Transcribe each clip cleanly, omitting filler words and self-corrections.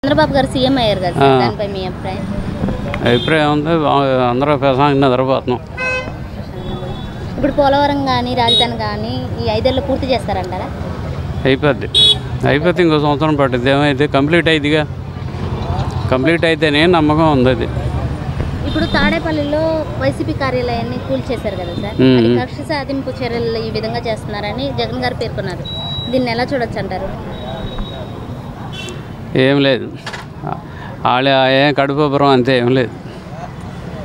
చంద్రబాబు గారు సీఎం అయ్యారు కదా సార్, దానిపై మీ అభిప్రాయం? అభిప్రాయం ఉంది, అందరూ ప్రశాంతంగా నిద్రపోతున్నాం. ఇప్పుడు పోలవరం కానీ రాజధాని కానీ ఈ 5 ఏళ్ళు పూర్తి చేస్తారంటారా? అయిపోతే ఇంకో సంవత్సరం పట్టుద్ది. ఏమైతే కంప్లీట్ అయిద్దిగా, కంప్లీట్ అయితేనే నమ్మకం ఉంది. అది ఇప్పుడు తాడేపల్లిలో వైసీపీ కార్యాలయాన్ని కూల్చేశారు కదా సార్, అది కక్ష సాధింపు చర్యలు ఈ విధంగా చేస్తున్నారని జగన్ గారు పేర్కొన్నారు. దీన్ని ఎలా చూడొచ్చు అంటారు? ఏం లేదు, వాళ్ళ ఏం కడుపుబ్బరం అంతే, ఏం లేదు.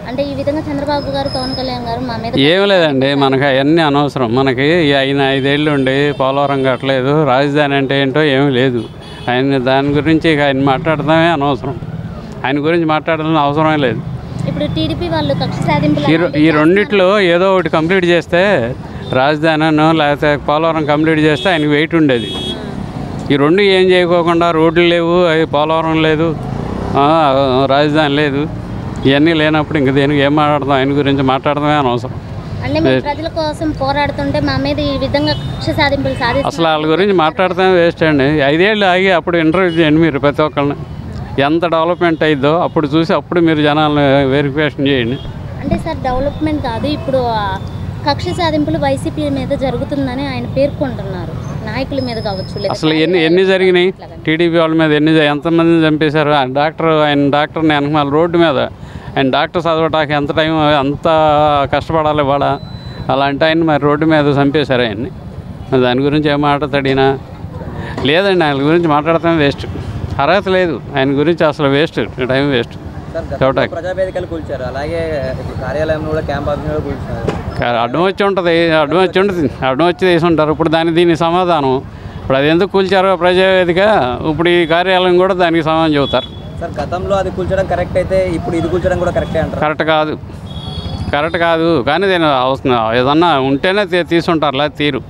అంటే ఈ విధంగా చంద్రబాబు గారు పవన్ కళ్యాణ్ గారు మా మీద ఏం లేదండి, మనకి అవన్నీ అనవసరం. మనకి ఆయన 5 ఏళ్ళు ఉండి పోలవరం కట్టలేదు, రాజధాని అంటే ఏంటో ఏమీ లేదు. ఆయన దాని గురించి ఆయన మాట్లాడటమే అనవసరం, ఆయన గురించి మాట్లాడాలని అవసరమే లేదు. ఇప్పుడు టీడీపీ వాళ్ళు కక్ష సాధింపు ఈ రెండిట్లో ఏదో ఒకటి కంప్లీట్ చేస్తే, రాజధానినో లేకపోతే పోలవరం కంప్లీట్ చేస్తే ఆయనకి వెయిట్ ఉండేది. ఈ రెండు ఏం చేయకోకుండా రోడ్లు లేవు, అవి పోలవరం లేదు, రాజధాని లేదు, ఇవన్నీ లేనప్పుడు ఇంక దేనికి ఏం మాట్లాడతాం? ఆయన గురించి మాట్లాడటమే అనవసరం. అంటే మేము ప్రజల కోసం పోరాడుతుంటే మా మీద ఈ విధంగా కక్ష సాధింపులు సాధిస్తారు. అసలు వాళ్ళ గురించి మాట్లాడటమే వేస్ట్ అండి. 5 ఏళ్ళు ఆగి అప్పుడు ఇంటర్వ్యూ చేయండి మీరు ప్రతి ఒక్కరిని, ఎంత డెవలప్మెంట్ అయిందో అప్పుడు చూసి అప్పుడు మీరు జనాలను వెరిఫికేషన్ చేయండి. అంటే సార్ డెవలప్మెంట్ కాదు, ఇప్పుడు కక్ష సాధింపులు వైసీపీ మీద జరుగుతుందని ఆయన పేర్కొంటున్నారు. నాయకుల మీద కావచ్చు. అసలు ఎన్ని జరిగినాయి? టీడీపీ వాళ్ళ మీద ఎంతమందిని చంపేశారు? ఆయన డాక్టర్ని వెనకమాల రోడ్డు మీద ఆయన డాక్టర్ చదవటానికి ఎంత టైం, అంత కష్టపడాలి వాడ, అలాంటి ఆయన మరి రోడ్డు మీద చంపేశారు ఆయన్ని. దాని గురించి ఏం మాట్లాడతాడినా? లేదండి, ఆయన గురించి మాట్లాడటం వేస్ట్, అర్హత లేదు ఆయన గురించి, అసలు వేస్ట్, టైం వేస్ట్. అడ్డం వచ్చి తీసి ఉంటారు. ఇప్పుడు దీని సమాధానం, ఇప్పుడు అది ఎందుకు కూల్చారో ప్రజావేదిక, ఇప్పుడు ఈ కార్యాలయం కూడా దానికి సమాధానం చెబుతారు. సార్ గతంలో అది కూల్చడం కరెక్ట్ అయితే ఇప్పుడు ఇది కూల్చడం కూడా కరెక్టే అంటారు? కరెక్ట్ కాదు, కానీ దీని అవసరం ఏదన్నా ఉంటేనే తీసుంటారు, లేదా తీరు.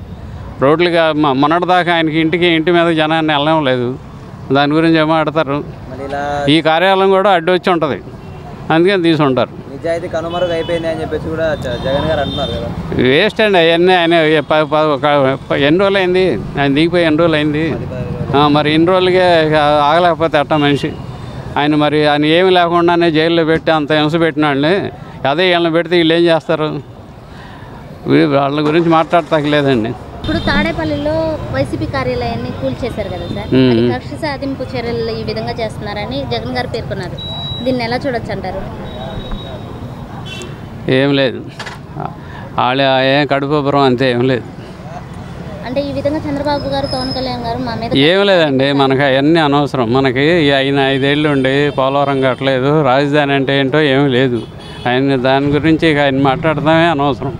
రోడ్లుగా మొన్నటిదాకా ఆయనకి ఇంటి మీద జనాన్ని వెళ్ళడం లేదు, దాని గురించి ఏమో ఆడతారు. ఈ కార్యాలయం కూడా అడ్డు వచ్చి ఉంటుంది, అందుకని తీసుంటారు. నిజాయితీ కనుమరుగు అయిపోయింది అని చెప్పేసి కూడా జగన్ గారు అంటున్నారు కదా. వేస్ట్ అండి అవన్నీ. ఆయన ఎన్ని రోజులు అయింది ఆయన దిగిపోయి, ఎన్ని రోజులు అయింది మరి? ఇన్ని రోజులకే ఆగలేకపోతే అట్ట మనిషి ఆయన. మరి ఆయన ఏమి లేకుండానే జైల్లో పెట్టి అంత హింస పెట్టినాళ్ళని, అదే వీళ్ళని పెడితే వీళ్ళు ఏం చేస్తారు? వాళ్ళ గురించి మాట్లాడతాకలేదండి. ఇప్పుడు తాడేపల్లిలో వైసీపీ కార్యాలయాన్ని కూల్చేశారు కదా సార్, అది కక్ష సాధింపు చర్యలు ఈ విధంగా చేస్తున్నారని జగన్ గారు పేర్కొన్నారు. దీన్ని ఎలా చూడొచ్చు అంటారు? ఏం లేదు, వాళ్ళ ఏం కడుపుబ్బరం అంతే, ఏం లేదు. అంటే ఈ విధంగా చంద్రబాబు గారు పవన్ కళ్యాణ్ గారు మా మీద ఏం లేదండి, మనకి అవన్నీ అనవసరం. మనకి ఆయన 5 ఏళ్ళు ఉండి పోలవరం కట్టలేదు, రాజధాని అంటే ఏంటో ఏమీ లేదు. ఆయన దాని గురించి ఆయన మాట్లాడటమే అనవసరం.